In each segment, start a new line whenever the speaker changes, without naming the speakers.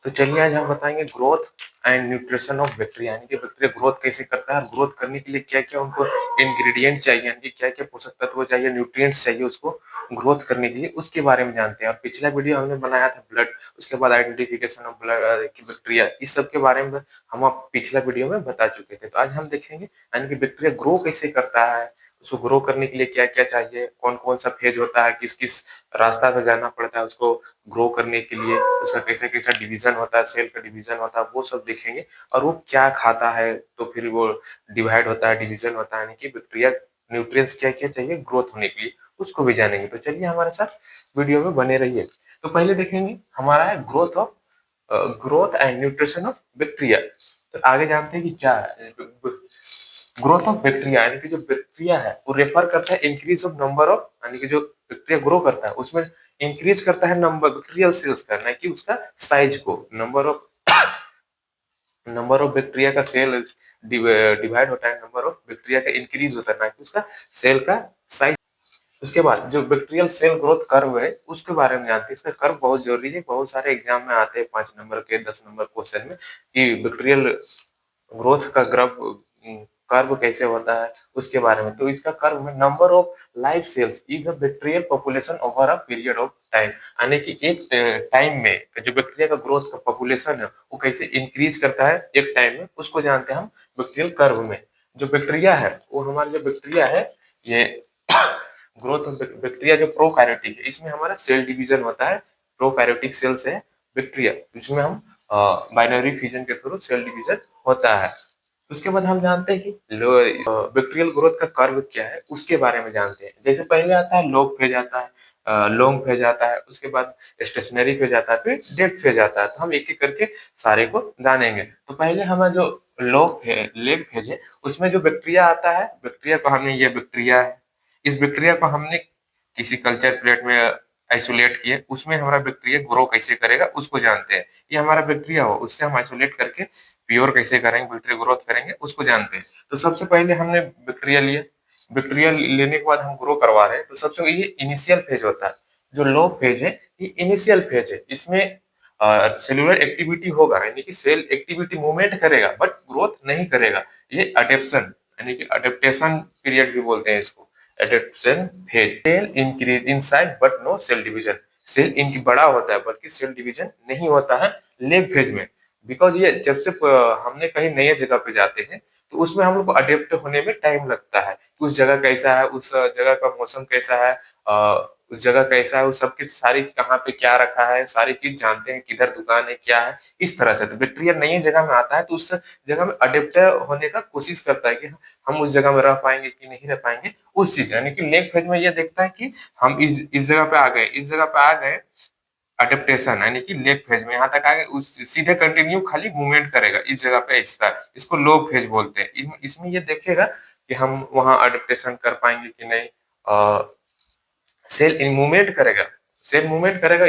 तो चलिए आज हम बताएँगे growth and nutrition of bacteria यानी कि बैक्टीरिया ग्रोथ कैसे करता है और ग्रोथ करने के लिए क्या-क्या उनको इंग्रीडिएंट चाहिए यानी कि क्या-क्या पोषक तत्व चाहिए, न्यूट्रिएंट्स चाहिए उसको ग्रोथ करने के लिए, उसके बारे में जानते हैं। और पिछला वीडियो हमने बनाया था ब्लड, उसके बाद आइडेंटिफिकेशन ऑफ ब्लड कि बैक्टीरिया इस सब के बारे में हम आप पिछला वीडियो में बता चुके थे। तो आज हम देखेंगे यानी कि बैक्टीरिया ग्रो कैसे करता है, उसको ग्रो करने के लिए क्या-क्या चाहिए, कौन-कौन सा फेज होता है, किस-किस रास्ता से जाना पड़ता है उसको ग्रो करने के लिए, उसका कैसे-कैसा डिवीज़न होता है, सेल का डिवीज़न होता है, वो सब देखेंगे। और वो क्या खाता है, तो फिर वो डिवाइड होता है, डिवीज़न होता है, यानी कि बैक्टीरिया न्यूट्रिएंट्स क्या-क्या चाहिए ग्रोथ होने के लिए, उसको भी जानेंगे। तो चलिए हमारे साथ वीडियो में बने रहिए। तो पहले देखेंगे हमारा है growth and nutrition of bacteria. तो आगे जानते हैं कि क्या है ग्रोथ ऑफ बैक्टीरिया, यानी कि जो बैक्टीरिया है वो रेफर करता है इंक्रीज ऑफ नंबर ऑफ, यानी कि जो बैक्टीरिया ग्रो करता है उसमें इंक्रीज करता है नंबर बैक्टीरियल सेल्स का, ना कि उसका साइज को। नंबर ऑफ बैक्टीरिया का सेल डिवाइड होता है, नंबर ऑफ बैक्टीरिया का इंक्रीज होता है, ना कि उसका सेल का साइज। उसके बाद जो बैक्टीरियल सेल ग्रोथ कर्व है उसके बारे में जानते हैं। इसका कर्व बहुत जरूरी है, बहुत सारे एग्जाम में आते हैं 5 नंबर के 10 नंबर क्वेश्चन में कि बैक्टीरियल ग्रोथ का कर्व कैसे होता है उसके बारे में। तो इसका कर्व में number of live cells is a bacterial population over a period of time, यानी कि एक टाइम में जो बैक्टीरिया का ग्रोथ का पॉपुलेशन है वो कैसे इंक्रीज करता है एक टाइम में, उसको जानते हैं हम बैक्टीरियल कर्व में। जो बैक्टीरिया है वो हमारा जो बैक्टीरिया है ये ग्रोथ बैक्टीरिया जो प्रोकैरियोटिक है, इसमें हमारा सेल डिवीजन होता है। प्रोकैरियोटिक सेल्स है बैक्टीरिया, इसमें हम बाइनरी फिजन के थ्रू सेल डिवीजन होता है। उसके बाद हम जानते हैं कि बैक्टीरियल ग्रोथ का कर्व क्या है उसके बारे में जानते हैं। जैसे पहले आता है लॉग फेज आता है, लॉन्ग फेज आता है, उसके बाद स्टेशनरी फेज आता है, फिर डेड फेज आता है। तो हम एक एक करके सारे को जानेंगे। तो पहले हमारा जो लेग फेज है उसमें जो बैक्टीरिया आता है, बैक्टीरिया को हमने ये बैक्टीरिया है, इस बैक्टीरिया को हमने किसी कल्चर प्लेट में आइसोलेट किए, उसमें हमारा बैक्टीरिया ग्रो कैसे करेगा उसको जानते हैं। ये हमारा बैक्टीरिया हो उससे हम आइसोलेट करके प्योर कैसे करेंगे, बैक्टीरिया ग्रोथ करेंगे उसको जानते हैं। तो सबसे पहले हमने बैक्टीरिया लिया, बैक्टीरिया लेने के बाद हम ग्रो करवा रहे हैं। तो सबसे ये इनिशियल फेज होता है। जो लो फेज है ये इनिशियल फेज है, इसमें सेलुलर एक्टिविटी होगा, यानी कि सेल एक्टिविटी मूवमेंट करेगा बट ग्रोथ नहीं करेगा। ये अडेप्शन यानी कि अडेप्टेशन पीरियड भी बोलते हैं इसको, adaptation phase. Cell increase in size but no cell division, cell इनकी बड़ा होता है बल्कि सेल डिवीजन नहीं होता है लेग फेज में। बिकॉज ये जब से हमने कहीं नई जगह पे जाते हैं तो उसमें हम लोग को अडेप्ट होने में टाइम लगता है। उस जगह कैसा है, उस जगह का मौसम कैसा है, उस जगह कैसा है, उस सबकी सारी कहाँ पे क्या रखा है, सारी चीज जानते हैं, किधर दुकान है क्या है, इस तरह से। तो बैक्टीरिया नई जगह में आता है तो उस जगह में अडेप्ट होने का कोशिश करता है कि हम उस जगह में रह पाएंगे कि नहीं रह पाएंगे, उस चीज यानी कि लेग फेज में ये देखता है कि हम इस जगह पे आ गए, इस जगह पे आ गए, अडेप्टेशन यानी कि लेग फेज में यहाँ तक आ गए, उस सीधे कंटिन्यू खाली मूवमेंट करेगा इस जगह पे इस तरह, इसको लोग फेज बोलते हैं। इसमें ये देखेगा कि हम वहाँ अडेप्टेशन कर पाएंगे कि नहीं। सेल मूवमेंट करेगा, सेल मूवमेंट करेगा,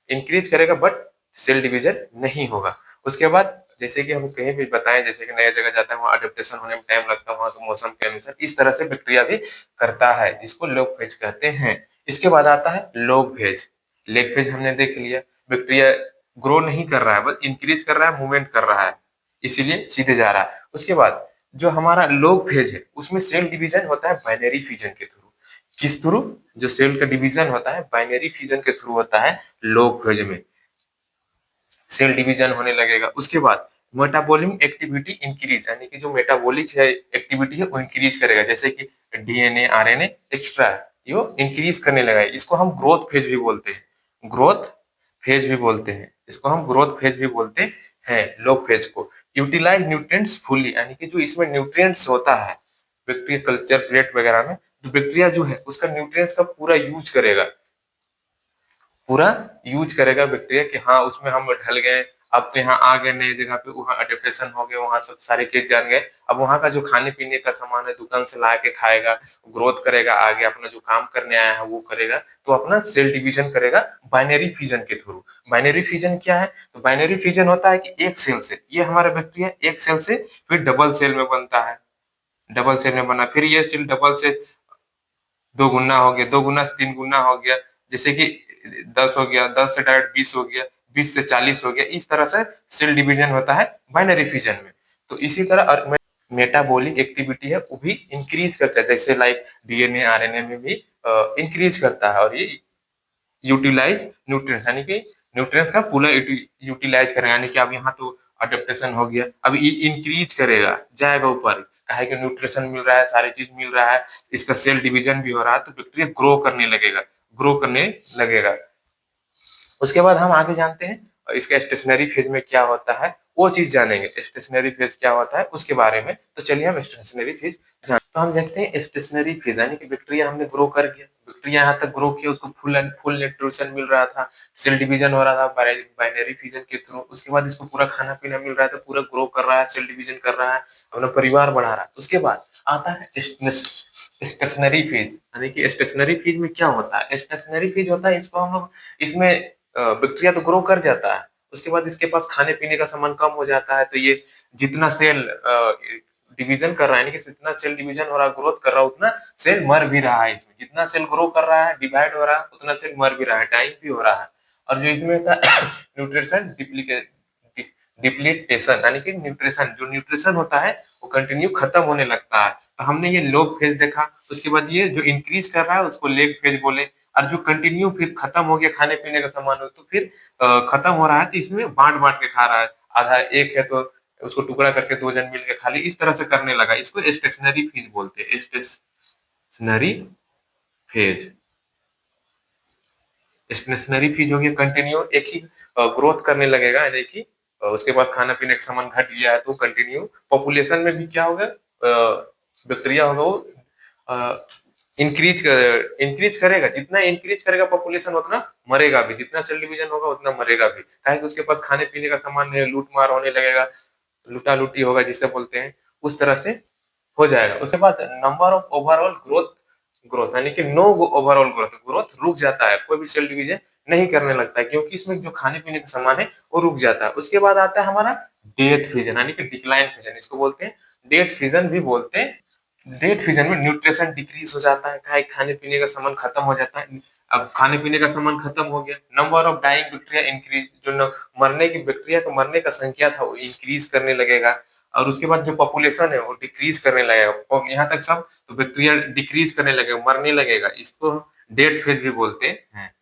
इंक्रीज करेगा बट सेल डिवीजन नहीं होगा। उसके बाद जैसे कि हम कहीं भी बताएं, जैसे कि नया जगह जाता है वहाँ अडेप्टेशन होने में टाइम लगता है, वहाँ के मौसम के अनुसार इस तरह से बैक्टीरिया भी करता है, जिसको लोग फेज कहते हैं। इसके बाद आता है लोग फेज। लेग फेज हमने देख लिया, बैक्टीरिया ग्रो नहीं कर रहा है बस इंक्रीज कर रहा है, मूवमेंट कर रहा है, इसीलिए सीधे जा रहा है। उसके बाद जो हमारा लोग फेज है उसमें सेल डिवीजन होता है बाइनरी फिजन के थ्रू। किस थ्रू? जो सेल का डिवीजन होता है बाइनरी फिजन के थ्रू होता है लोग फेज में, सेल डिवीजन होने लगेगा। उसके बाद मेटाबॉलिक एक्टिविटी इंक्रीज, यानी कि जो मेटाबॉलिक है एक्टिविटी है वो इंक्रीज करेगा, जैसे कि डीएनए आरएनए एक्स्ट्रा ये इंक्रीज करने लगा। इसको हम ग्रोथ फेज भी बोलते हैं, ग्रोथ फेज भी बोलते हैं, इसको हम ग्रोथ फेज भी बोलते हैं लोग फेज को। यूटिलाइज न्यूट्रिएंट्स फुल्ली, यानी कि जो इसमें न्यूट्रिएंट्स होता है बैक्टीरिया कल्चर प्लेट वगैरह में, तो बैक्टीरिया जो है उसका न्यूट्रिएंट्स का पूरा यूज करेगा, पूरा यूज करेगा बैक्टीरिया कि हाँ उसमें हम ढल गए, अब तो यहाँ आ गए नई जगह पे, वहाँ अडेप्टेशन हो गए, वहाँ सब सारे चीज जान गए। अब वहाँ का जो खाने पीने का सामान है दुकान से ला के खाएगा, ग्रोथ करेगा, आगे अपना जो काम करने आया है वो करेगा, तो अपना सेल डिवीजन करेगा बाइनरी फिजन के थ्रू। बाइनरी फिजन क्या है? तो बाइनरी फिजन होता है कि एक सेल से, ये हमारा बैक्टीरिया एक सेल से फिर डबल सेल में बनता है, डबल सेल में बना, फिर ये सेल डबल से दो गुना हो गया, दो गुना से तीन गुना हो गया, जैसे कि 10 हो गया, 10 से डायरेक्ट 20 हो गया, 20 से 40 हो गया। इस तरह से सेल डिवीजन होता है बाइनरी फिजन में। तो इसी तरह और मेटाबॉलिक एक्टिविटी है वो भी इंक्रीज करता है, जैसे लाइक डीएनए आरएनए में भी इंक्रीज करता है। और ये यूटिलाइज न्यूट्रिएंट्स यानी कि न्यूट्रिएंट्स का पूरा यूटिलाइज करेगा, यानी कि अब यहाँ तो अडेप्टेशन हो गया, अब ये इंक्रीज करेगा, जाएगा ऊपर, काहे कि न्यूट्रिशन मिल रहा है, सारी चीज मिल रहा है, इसका सेल डिवीजन भी हो रहा है, तो बैक्टीरिया ग्रो करने लगेगा। उसके बाद हम आगे जानते हैं इसके स्टेशनरी फेज में क्या होता है, वो चीज जानेंगे। स्टेशनरी फेज क्या होता है उसके बारे में, तो चलिए हम स्टेशनरी फेज तो हम देखते हैं स्टेशनरी फेज यानी कि बैक्टीरिया हमने ग्रो कर गया, बैक्टीरिया यहाँ तक ग्रो किया, उसको फुल न्यूट्रिशन मिल रहा था, सेल डिवीजन हो रहा था बाइनरी फिजन के थ्रू। उसके बाद इसको पूरा खाना पीना मिल रहा था, पूरा ग्रो कर रहा है, सेल डिवीजन कर रहा है, अपना परिवार बढ़ा रहा है। उसके बाद आता है स्टेशनरी फेज यानी कि स्टेशनरी फेज में क्या होता है, स्टेशनरी फेज होता है इसको हम लोग इसमें बैक्टीरिया तो ग्रो कर जाता है, उसके बाद इसके पास खाने पीने का सामान कम हो जाता है, तो ये जितना सेल डिवीजन कर रहा है, यानी कि जितना सेल डिवीजन हो रहा है, ग्रोथ कर रहा है, उतना सेल मर भी रहा है। इसमें जितना सेल ग्रो कर रहा है, डिवाइड हो रहा है, उतना सेल मर भी रहा है, डाइंग भी हो रहा है। और जो इसमें होता है न्यूट्रिशन डिप्लीटेशन यानी कि न्यूट्रिशन होता है वो कंटिन्यू खत्म होने लगता है। तो हमने ये लॉग फेज देखा, उसके बाद ये जो इंक्रीज कर रहा है उसको लेग फेज बोले, और जो कंटिन्यू फिर खत्म हो गया खाने पीने का सामान हो, तो फिर खत्म हो रहा है, तो इसमें बांट बांट के खा रहा है, आधा एक है तो उसको टुकड़ा करके दो जन मिल के खा ली, इस तरह से करने लगा। इसको स्टेशनरी फेज बोलते हैं, स्टेशनरी फेज। स्टेशनरी फेज हो गया कंटिन्यू एक ही ग्रोथ करने लगेगा, यानी कि उसके पास खाना पीने का सामान घट गया है तो कंटिन्यू पॉपुलेशन में भी क्या होगा, बैक्टीरिया होगा वो इंक्रीज करेगा, जितना इंक्रीज करेगा पॉपुलेशन उतना मरेगा भी, जितना सेल डिवीजन होगा उतना मरेगा भी, काहे कि उसके पास खाने पीने का सामान है, लूट मार होने लगेगा, लूटा लूटी होगा जिसे बोलते हैं, उस तरह से हो जाएगा। उसके बाद number of overall growth growth यानी कि नो ओवरऑल ग्रोथ, ग्रोथ रुक जाता है, कोई भी सेल डिवीजन नहीं करने लगता है, क्योंकि इसमें जो खाने पीने का सामान है वो रुक जाता है। उसके बाद आता है हमारा डेथ फिजन यानी कि डिक्लाइन फिजन, इसको बोलते हैं डेथ फिजन भी बोलते हैं। डेथ फिजन में न्यूट्रिशन डिक्रीज हो जाता है, खाने पीने का सामान खत्म हो जाता है। अब खाने पीने का सामान खत्म हो गया, number of dying bacteria increase, जो मरने की बैक्टीरिया का मरने का संख्या था वो इंक्रीज करने लगेगा। और उसके बाद जो पॉपुलेशन है वो डिक्रीज करने लगेगा, और यहाँ तक सब तो बैक्टीरिया डिक्रीज करने लगेगा, मरने लगेगा, इसको डेथ फेज भी बोलते हैं।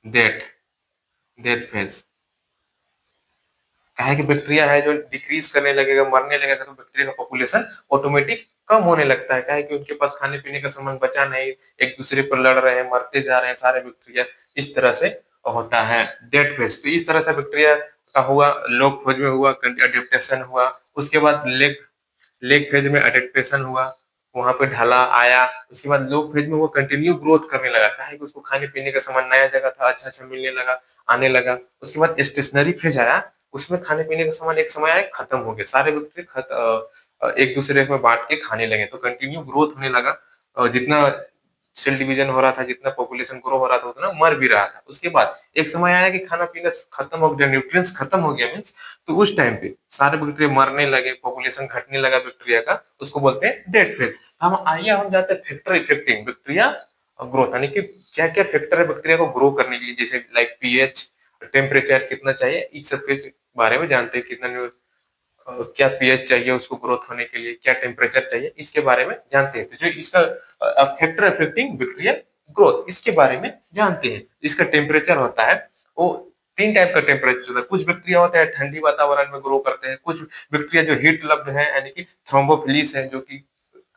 डेथ डेथ फेज कहा कि बैक्टीरिया है जो डिक्रीज करने लगेगा, मरने लगेगा, तो बैक्टीरिया का पॉपुलेशन ऑटोमेटिक कम होने लगता है, काहे कि उनके पास खाने पीने का सामान बचा नहीं, एक दूसरे पर लड़ रहे हैं, मरते जा रहे हैं सारे बैक्टीरिया, इस तरह से होता है डेथ फेज। तो इस तरह से बैक्टीरिया का हुआ, लॉग फेज में हुआ अडेप्टेशन हुआ, उसके बाद लेग लेग फेज में अडेप्टेशन हुआ, वहां पे ढला आया, उसके बाद लोग फेज में वो कंटिन्यू ग्रोथ करने लगा, कहा कि उसको खाने पीने का सामान नया जगह था, अच्छा अच्छा मिलने लगा, आने लगा। उसके बाद स्टेशनरी फेज आया, उसमें खाने पीने का सामान एक समय आया खत्म हो गया, सारे बैक्टीरिया एक दूसरे में बांट के खाने लगे, तो कंटिन्यू ग्रोथ होने लगा, जितना सेल डिवीजन हो रहा था, जितना पॉपुलेशन ग्रो हो रहा था, उतना मर भी रहा था। उसके बाद एक समय आया कि खाना पीना खत्म हो गया, न्यूट्रिएंट्स खत्म हो गया मीन्स, तो उस टाइम पे सारे बैक्टीरिया मरने लगे, पॉपुलेशन घटने लगा बैक्टीरिया का, उसको बोलते हैं डेथ फेज। हम जाते हैं फैक्टर इफेक्टिंग बैक्टीरिया ग्रोथ, यानी कि क्या क्या फैक्टर है बैक्टीरिया को ग्रो करने के लिए, जैसे लाइक पीएच, टेम्परेचर कितना चाहिए, इस सब के बारे में जानते हैं, कितना क्या पीएच चाहिए उसको ग्रोथ होने के लिए, क्या टेम्परेचर चाहिए, इसके बारे में जानते हैं। तो जो इसका फैक्टर अफेक्टिंग बैक्टीरियल ग्रोथ, इसके बारे में जानते हैं। इसका टेम्परेचर होता है वो तीन टाइप का टेम्परेचर होता है, कुछ बैक्टीरिया होता है ठंडी वातावरण में ग्रो करते हैं, कुछ बैक्टीरिया जो हीट लब्ड है यानी कि थ्रोम्बोफिलिस है, जो कि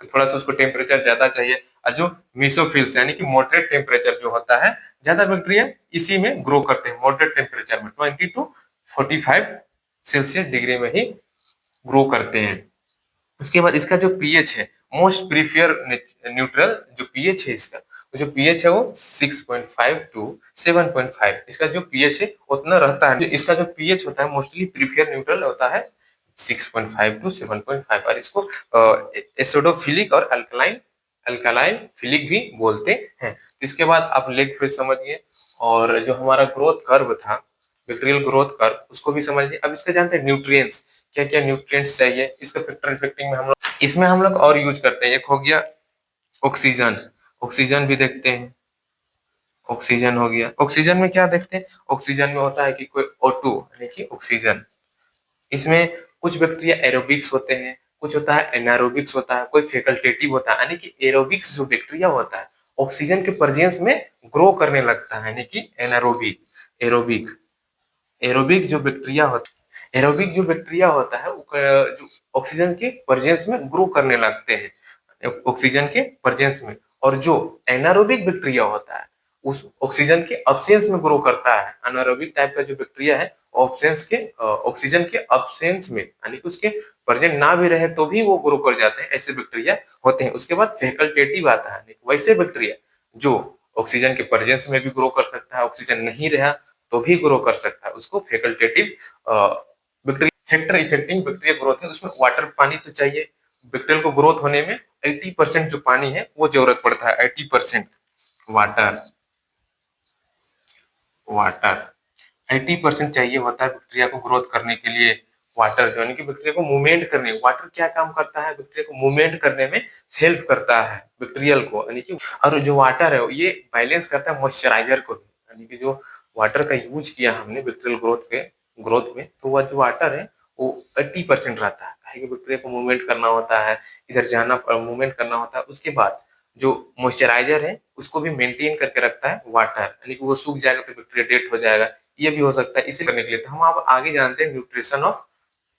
थोड़ा सा उसको टेम्परेचर ज्यादा चाहिए, और जो मीसोफिल्स यानी कि मॉडरेट टेम्परेचर जो होता है, ज्यादा बैक्टीरिया इसी में ग्रो करते हैं, मॉडरेट टेम्परेचर में 20 to 45 सेल्सियस डिग्री में ही ग्रो करते हैं। उसके बाद इसका जो पीएच है, मोस्ट प्रीफियर न्यूट्रल जो पीएच है इसका, जो पीएच है वो 6.5 to 7.5, इसका जो पीएच है उतना रहता है। इसका जो पीएच होता है मोस्टली प्रीफियर न्यूट्रल होता है 6.5 to 7.5, और इसको एसिडोफिलिक और अल्कलाइन फिलिक भी बोलते हैं। इसके बाद आप लेग फेज समझिए, और जो हमारा ग्रोथ कर्व था, बैक्टीरियल ग्रोथ कर्व, उसको भी समझिए। अब इसका जानते हैं न्यूट्रिएंट्स, क्या क्या न्यूट्रिएंट्स चाहिए, इसका फैक्टर इफेक्टिंग में हम लोग और यूज करते हैं। एक हो गया ऑक्सीजन, ऑक्सीजन भी देखते हैं, ऑक्सीजन हो गया। ऑक्सीजन में क्या देखते हैं, ऑक्सीजन में होता है कि कोई O2 यानी कि ऑक्सीजन, इसमें कुछ बैक्टीरिया एरोबिक्स होते हैं, कुछ होता है एनारोबिक्स होता है, कोई फैकल्टेटिव होता है। यानी कि एरोबिक्स जो बैक्टीरिया होता है ऑक्सीजन के प्रेजेंस में ग्रो करने लगता है, यानी कि एनारोबिक। एरोबिक एरोबिक जो बैक्टीरिया होता है, एरोबिक जो बैक्टीरिया होता है जो ऑक्सीजन के प्रेजेंस में ग्रो करने लगते हैं, ऑक्सीजन के प्रेजेंस में। और जो एनारोबिक बैक्टीरिया होता है उस ऑक्सीजन के अब्सेंस में ग्रो करता है। एनारोबिक टाइप का जो बैक्टीरिया है ऑक्सीजन के ऑक्सीजन के अब्सेंस में, यानी कि उसके प्रेजेंट ना भी रहे तो भी वो ग्रो कर जाते हैं, ऐसे बैक्टीरिया होते हैं। उसके बाद फैकल्टेटिव आता है, वैसे बैक्टीरिया जो ऑक्सीजन के प्रेजेंस में भी ग्रो कर सकता है, ऑक्सीजन नहीं रहा तो भी ग्रो कर सकता है, उसको facultative bacteria. Factor affecting bacteria growth है, उसमें वाटर पानी तो चाहिए। बैक्टीरियल को ग्रोथ होने में 80% जो पानी है वो जरूरत पड़ता है, 80% वाटर। वाटर 80% चाहिए होता है बैक्टीरिया को ग्रोथ करने के लिए। वाटर जो यानी कि बैक्टीरिया को मूवमेंट करने, वाटर क्या काम करता है, बैक्टीरिया को मूवमेंट करने में हेल्प करता है बैक्टीरियल को, यानी कि। और जो वाटर है ये बैलेंस करता है मॉइस्चराइजर को भी, यानी कि जो वाटर का यूज किया हमने बैक्टीरियल ग्रोथ में, तो वह जो वाटर है वो 80% रहता है कि बैक्टीरिया को मूवमेंट करना होता है, इधर जाना मूवमेंट करना होता है। उसके बाद जो मॉइस्चराइजर है उसको भी मेंटेन करके रखता है वाटर, यानी कि वो सूख जाएगा तो बैक्टीरिया डेड हो जाएगा, ये भी हो सकता है। इसे करने के लिए तो हम अब आगे जानते हैं न्यूट्रिशन ऑफ,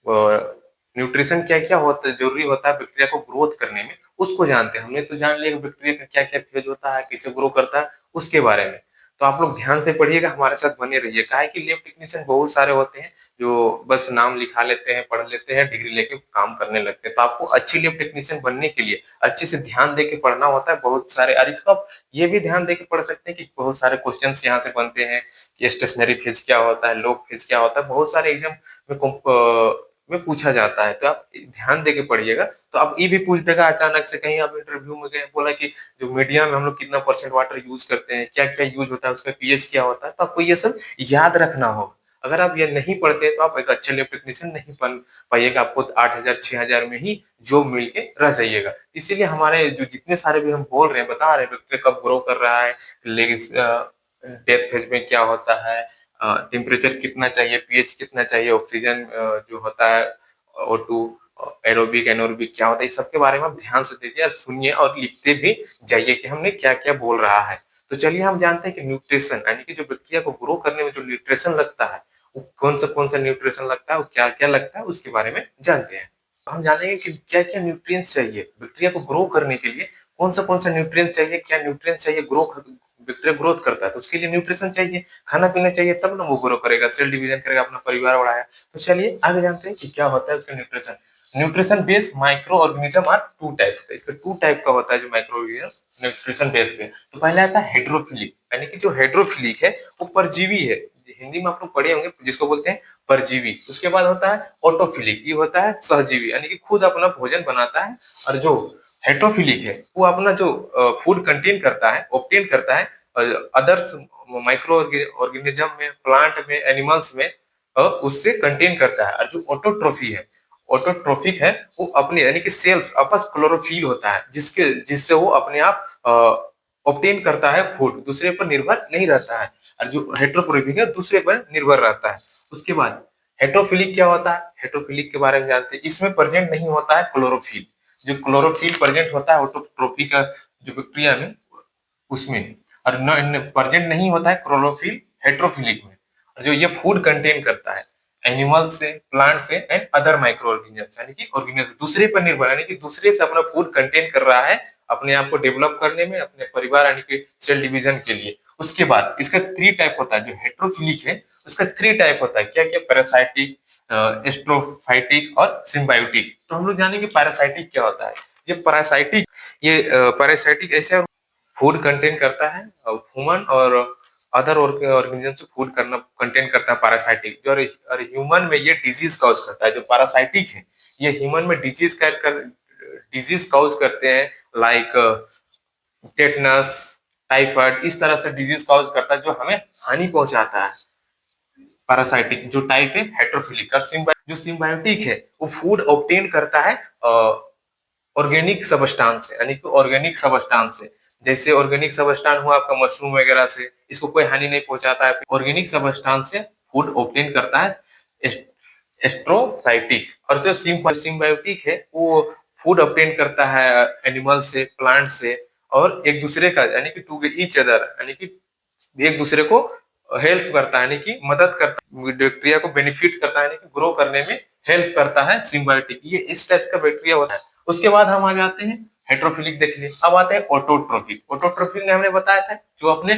न्यूट्रिशन क्या क्या होता है, जरूरी होता है बैक्टीरिया को ग्रोथ करने में, उसको जानते हैं। हमने तो जान लिया कि बैक्टीरिया का क्या क्या फेज होता है, कैसे ग्रो करता है, उसके बारे में। तो आप लोग ध्यान से पढ़िएगा, हमारे साथ बने रहिए। काहे कि लैब टेक्नीशियन बहुत सारे होते हैं जो बस नाम लिखा लेते हैं, पढ़ लेते हैं, डिग्री लेके काम करने लगते हैं। तो आपको अच्छी लैब टेक्नीशियन बनने के लिए अच्छे से ध्यान दे के पढ़ना होता है बहुत सारे। और इसको आप ये भी ध्यान दे के पढ़ सकते हैं कि बहुत सारे क्वेश्चन यहाँ से बनते हैं कि स्टेशनरी फेज क्या होता है, लॉग फेज क्या होता है, बहुत सारे एग्जाम में पूछा जाता है। तो आप ध्यान दे के पढ़िएगा। तो आप ये भी पूछ देगा अचानक से, कहीं आप इंटरव्यू में गए, बोला कि जो मीडिया में हम लोग कितना परसेंट वाटर यूज करते हैं, क्या क्या यूज होता है, उसका पीएच क्या होता है, तो आपको ये सब याद रखना होगा। अगर आप ये नहीं पढ़ते तो आप एक अच्छे लैब टेक्नीशियन नहीं बन पाइएगा, आपको 8,000 6,000 में ही जॉब मिल के रह जाइएगा। इसीलिए हमारे जो जितने सारे भी हम बोल रहे हैं, बता रहे हैं बैक्टीरिया कब ग्रो कर रहा है, डेथ फेज में क्या होता है, टेम्परेचर कितना चाहिए, पीएच कितना चाहिए, ऑक्सीजन जो होता है O2, एरोबिक एनोरोबिक क्या होता है, इस सब के बारे में आप ध्यान से देखिए और सुनिए और लिखते भी जाइए कि हमने क्या क्या बोल रहा है। तो चलिए हम जानते हैं कि न्यूट्रिशन यानी कि जो बैक्टीरिया को ग्रो करने में जो न्यूट्रिशन लगता है वो कौन सा न्यूट्रिशन लगता है, वो क्या क्या लगता है, उसके बारे में जानते हैं। हम जानेंगे कि क्या क्या न्यूट्रिएंट्स चाहिए बैक्टीरिया को ग्रो करने के लिए, कौन सा न्यूट्रिएंट्स चाहिए, क्या न्यूट्रिएंट्स चाहिए, बैक्टीरिया ग्रोथ करता है तो उसके लिए न्यूट्रिशन चाहिए, खाना पीना चाहिए, तब ना वो ग्रो करेगा, सेल डिवीजन करेगा, अपना परिवार बढ़ाया। तो चलिए आगे जानते हैं कि क्या होता है उसका nutrition. Nutrition based micro organism are two type का, इसका टू टाइप का होता है जो माइक्रो ऑर्गेनिज्म न्यूट्रिशन बेस्ड पे। तो पहला आता है हाइड्रोफिलिक, यानी कि जो हाइड्रोफिलिक है वो परजीवी है, हिंदी में आप लोग पढ़े होंगे जिसको बोलते हैं परजीवी। उसके बाद होता है ऑटोफिलिक, ये होता है सहजीवी, यानी कि खुद अपना भोजन बनाता है। और जो हेट्रोफिलिक है वो अपना जो फूड कंटेन करता है, ऑब्टेन करता है अदर्स माइक्रो ऑर्गेनिज्म में, प्लांट में, एनिमल्स में, उससे कंटेन करता है। और जो ऑटोट्रोफी है, ऑटोट्रोफिक है, वो अपने यानी कि सेल्फ आपस क्लोरोफिल होता है जिससे वो अपने आप ऑब्टेन करता है फूड, दूसरे पर निर्भर नहीं रहता है। और जो हेट्रोट्रोफिक है दूसरे पर निर्भर रहता है। उसके बाद हेट्रोफिलिक क्या होता है, हेट्रोफिलिक के बारे में जानते हैं। इसमें प्रेजेंट नहीं होता है क्लोरोफिल, जो क्लोरोफिल प्रेजेंट होता है ऑटोट्रोफिक का जो बैक्टीरिया में उसमें, और प्रेजेंट नहीं होता है क्लोरोफिल हेट्रोफिलिक में। और जो ये फूड कंटेन करता है एनिमल से, प्लांट से एंड अदर माइक्रो ऑर्गेनिज्म, यानी कि ऑर्गेनिज्म दूसरे पर निर्भर, यानी कि दूसरे से अपना फूड कंटेन कर रहा है अपने आप को डेवलप करने में, अपने परिवार यानी कि सेल डिवीजन के लिए। उसके बाद इसका थ्री टाइप होता है, जो हेट्रोफिलिक है उसका थ्री टाइप होता है, क्या क्या, पैरासाइटिक, एस्ट्रोफाइटिक और सिम्बायोटिक। तो हम लोग जानेंगे पैरासाइटिक क्या होता है। ये पैरासाइटिक, ये पैरासाइटिक ऐसे फूड कंटेन करता है ह्यूमन और अदर ऑर्गेनिज्म से फूड करना कंटेन करता है पैरासाइटिक, जो और ह्यूमन में ये डिजीज कॉज करता है। जो पैरासाइटिक है ये ह्यूमन में डिजीज कॉज करते हैं, लाइक टेटनस, टाइफाइड, इस तरह से डिजीज कॉज करता है जो हमें हानि पहुंचाता है। पैरासाइटिक जो टाइप है हेट्रोफिलिक। और जो सिम्बायोटिक है वो फूड ऑब्टेन करता है ऑर्गेनिक सबस्टांस से, यानी कि ऑर्गेनिक सबस्टांस से, जैसे ऑर्गेनिक सबस्टांस हुआ आपका मशरूम वगैरह से, इसको कोई हानि नहीं पहुंचाता है। ऑर्गेनिक सबस्टांस से फूड ऑब्टेन करता है एस्ट्रोबायोटिक, और जो सिम्बायोटिक है वो फूड ऑब्टेन करता है एनिमल से, प्लांट से, और एक दूसरे का यानी कि टू ईच अदर, यानी कि एक दूसरे को हेल्प करता है, यानी कि मदद करता है, बैक्टीरिया को बेनिफिट करता है, यानी कि ग्रो करने में हेल्प करता है सिम्बायोटिक। ये इस टाइप का बैक्टीरिया होता है। उसके बाद हम आ जाते हैं हेट्रोफिलिक देख लिए। अब आते हैं ऑटोट्रोफिक। ऑटोट्रोफिक में हमने बताया था जो अपने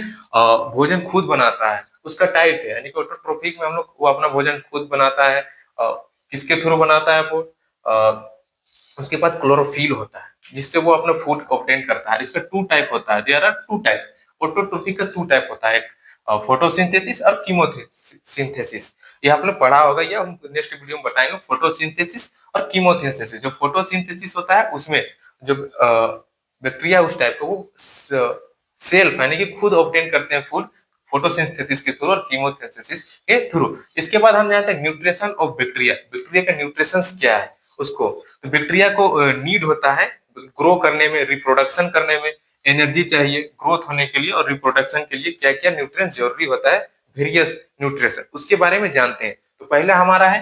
भोजन खुद बनाता है, उसका टाइप है, यानी कि ऑटोट्रोफिक में हम लोग वो अपना भोजन खुद बनाता है। किसके थ्रू बनाता है वो? उसके बाद क्लोरोफिल होता है जिससे वो अपना फूड ऑब्टेन करता है। इसका टू टाइप होता है, there are two type. Autotrophic का टू टाइप होता है, एक फोटोसिंथेसिस और कीमोसिंथेसिस। ये आपने पढ़ा होगा, या हम नेक्स्ट वीडियो में बताएंगे। फोटोसिंथेसिस और कीमोसिंथेसिस। जो फोटोसिंथेसिस होता है उसमें जो बैक्टीरिया उस टाइप का वो सेल्फ यानी कि खुद ऑब्टेन करते हैं फूड फोटोसिंथेसिस के थ्रू और कीमोसिंथेसिस के थ्रू। इसके बाद हम जानते हैं न्यूट्रिशन ऑफ बैक्टीरिया। बैक्टीरिया का न्यूट्रिशन क्या है उसको? तो बैक्टीरिया को नीड होता है ग्रो करने में, रिप्रोडक्शन करने में, एनर्जी चाहिए ग्रोथ होने के लिए, और रिप्रोडक्शन के लिए क्या क्या न्यूट्रिएंट्स जरूरी होता है, वेरियस न्यूट्रिशन, उसके बारे में जानते हैं। तो पहला हमारा है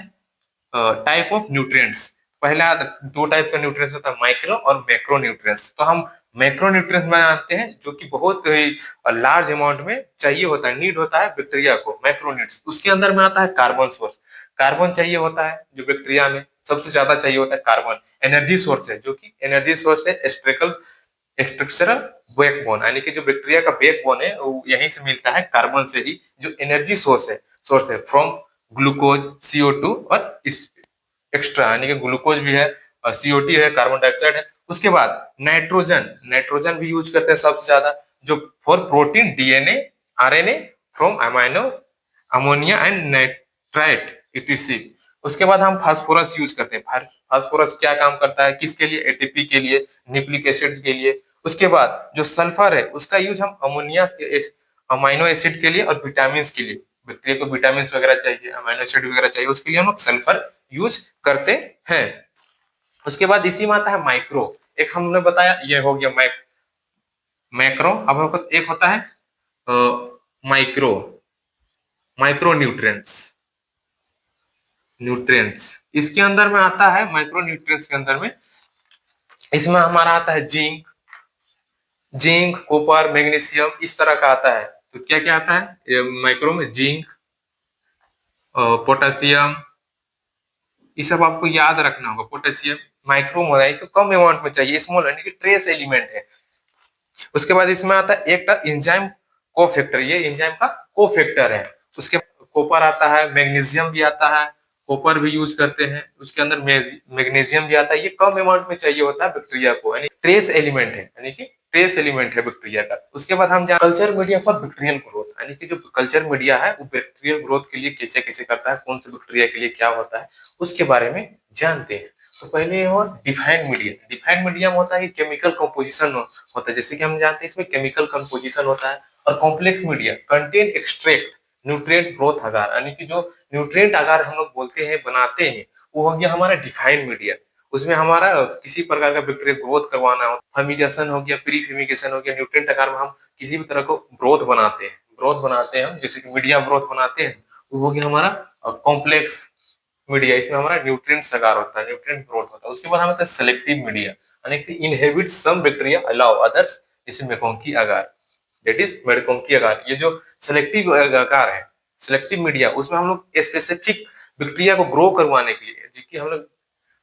टाइप ऑफ न्यूट्रिएंट्स। पहला दो टाइप का न्यूट्रिएंट्स होता है, माइक्रो और मैक्रो न्यूट्रिएंट्स। तो हम मैक्रो न्यूट्रिएंट्स में जानते हैं जो कि बहुत ही लार्ज अमाउंट में चाहिए होता है, नीड होता है बैक्टीरिया को, मैक्रो न्यूट्रिएंट्स। उसके अंदर में आता है कार्बन सोर्स। कार्बन चाहिए होता है जो बैक्टीरिया में सबसे ज्यादा चाहिए होता है कार्बन। एनर्जी सोर्स है, जो कि एनर्जी सोर्स है स्ट्रक्चरल बैकबोन, यानी कि जो बैक्टीरिया का बैकबोन है वो यहीं से मिलता है, कार्बन से ही। जो एनर्जी सोर्स है फ्रॉम ग्लूकोज, CO2 और एक्स्ट्रा, यानी कि ग्लूकोज भी है, CO2 है, कार्बन डाइऑक्साइड है। उसके बाद नाइट्रोजन, नाइट्रोजन भी यूज करते हैं सबसे ज्यादा, जो for protein, DNA, RNA from amino, ammonia and nitrite etc। उसके बाद हम फास्फोरस यूज करते हैं। फास्फोरस क्या काम करता है, किसके लिए? ATP के लिए, न्यूक्लिक एसिड के लिए। उसके बाद जो सल्फर है उसका यूज हम अमोनिया, अमाइनो एसिड के लिए और विटामिन के लिए। बैक्टीरिया को विटामिन वगैरह चाहिए, अमाइनो एसिड वगैरह चाहिए, उसके लिए हम लोग सल्फर यूज करते हैं। उसके बाद इसी में आता है माइक्रो। एक हमने बताया ये हो गया मैक्रो। अब एक होता है माइक्रो, माइक्रो न्यूट्रिएंट्स। इसके अंदर में आता है, माइक्रो न्यूट्रिएंट्स के अंदर में इसमें हमारा आता है जिंक, कॉपर, मैग्नीशियम, इस तरह का आता है। तो क्या क्या आता है माइक्रो में? जिंक, पोटेशियम, ये सब आपको याद रखना होगा। पोटेशियम माइक्रो में है, कम अमाउंट में चाहिए, स्मॉल यानी कि ट्रेस एलिमेंट है। उसके बाद इसमें आता है एक एंजाइम कोफैक्टर, ये एंजाइम का कोफैक्टर है। उसके कॉपर आता है, मैग्नीशियम भी आता है, कॉपर भी यूज करते हैं। उसके अंदर मैग्नीशियम भी आता है। ये कम अमाउंट में चाहिए होता है बैक्टीरिया को, यानी ट्रेस एलिमेंट है, यानी कि ट्रेस एलिमेंट है बैक्टीरिया का। उसके बाद हम culture media for bacterial growth, यानी कि जो कल्चर मीडिया है वो बैक्टीरियल ग्रोथ के लिए कैसे कैसे करता है, कौन से बैक्टीरिया के लिए क्या होता है, उसके बारे में जानते हैं। तो पहले और डिफाइंड मीडिया। डिफाइंड मीडिया में होता है कि केमिकल कंपोजिशन होता है, जैसे कि हम जानते हैं इसमें केमिकल कंपोजिशन होता है। और complex media content extract nutrient growth agar, यानी कि जो न्यूट्रिएंट अगार हम लोग बोलते हैं, बनाते हैं, वो हो गया हमारा डिफाइंड मीडिया। उसमें हमारा किसी प्रकार का बैक्टीरिया ग्रोथ करवाना हो, फर्मिगेशन हो गया, प्री फर्मिगेशन हो गया, न्यूट्रिएंट आकार में हम किसी भी तरह को ग्रोथ बनाते हैं, हम जैसे कि मीडिया ग्रोथ बनाते हैं, वो हो गया हमारा कॉम्प्लेक्स मीडिया। इसमें हमारा न्यूट्रिएंट आकार होता है, न्यूट्रिएंट ग्रोथ होता है। उसके बाद हमारे सेलेक्टिव मीडिया, यानी कि inhibit some bacteria allow others, जैसे मेकोंकी आकार, दैट इज मेडकोंकी आकार। ये जो सेलेक्टिव आकार है, सेलेक्टिव मीडिया, उसमें हम लोग स्पेसिफिक बैक्टीरिया को ग्रो करवाने के लिए, जिसकी हम लोग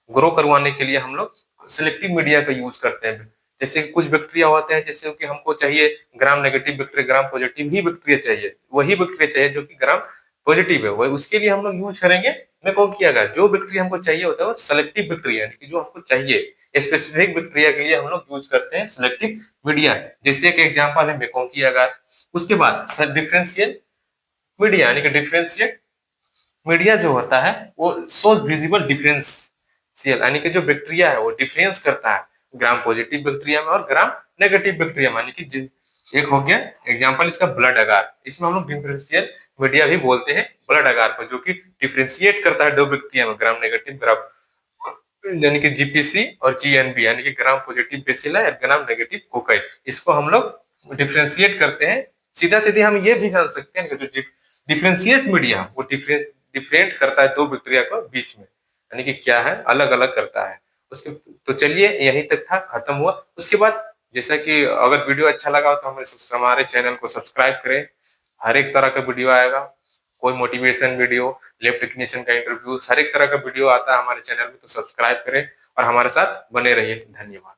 ग्रो करवाने के लिए हम लोग सिलेक्टिव मीडिया का यूज करते हैं। जैसे कुछ बैक्टीरिया होते हैं, जैसे कि हमको चाहिए gram negative bacteria, gram positive ही बैक्टीरिया चाहिए, वही बैक्टीरिया चाहिए जो कि ग्राम पॉजिटिव है, वही उसके लिए हम लोग यूज करेंगे मेकोंकी आकार। जो बैक्टीरिया हमको चाहिए होता है वो सेलेक्टिव बैक्टीरिया, यानी कि जो हमको चाहिए स्पेसिफिक बैक्टीरिया के लिए हम लोग यूज करते हैं सिलेक्टिव मीडिया। जैसे एक एग्जांपल है मेकोंकी आकार। उसके बाद डिफरेंशियल मीडिया, यानी कि डिफरेंशिएट मीडिया जो होता है वो सोज विजिबल डिफरेंशियल, यानी कि जो बैक्टीरिया है वो डिफरेंस करता है ग्राम पॉजिटिव बैक्टीरिया में और ग्राम नेगेटिव बैक्टीरिया में। यानी कि एक हो गया एग्जांपल इसका ब्लड अगार, इसमें हम लोग डिफरेंशियल मीडिया भी बोलते हैं ब्लड अगार पर, जो कि डिफरेंशिएट करता है दो बैक्टीरिया में, ग्राम नेगेटिव ग्राम यानी कि जीपीसी और जीएनबी यानी कि ग्राम पॉजिटिव बेसिला या ग्राम नेगेटिव कोकाई, इसको हम लोग डिफ्रेंशिएट करते हैं। सीधा सीधे हम ये भी जान सकते हैं कि जो डिफ्रेंशिएट मीडिया वो डिफरेंट करता है दो बैक्टीरिया को बीच में, यानी कि क्या है, अलग अलग करता है उसके। तो चलिए यहीं तक था, खत्म हुआ। उसके बाद जैसा कि अगर वीडियो अच्छा लगा हो तो हमारे चैनल को सब्सक्राइब करें। हर एक तरह का वीडियो आएगा, कोई मोटिवेशन वीडियो, लैब टेक्नीशियन का इंटरव्यू, हर एक तरह का वीडियो आता है हमारे चैनल पे, तो सब्सक्राइब करें और हमारे साथ बने रहिए। धन्यवाद।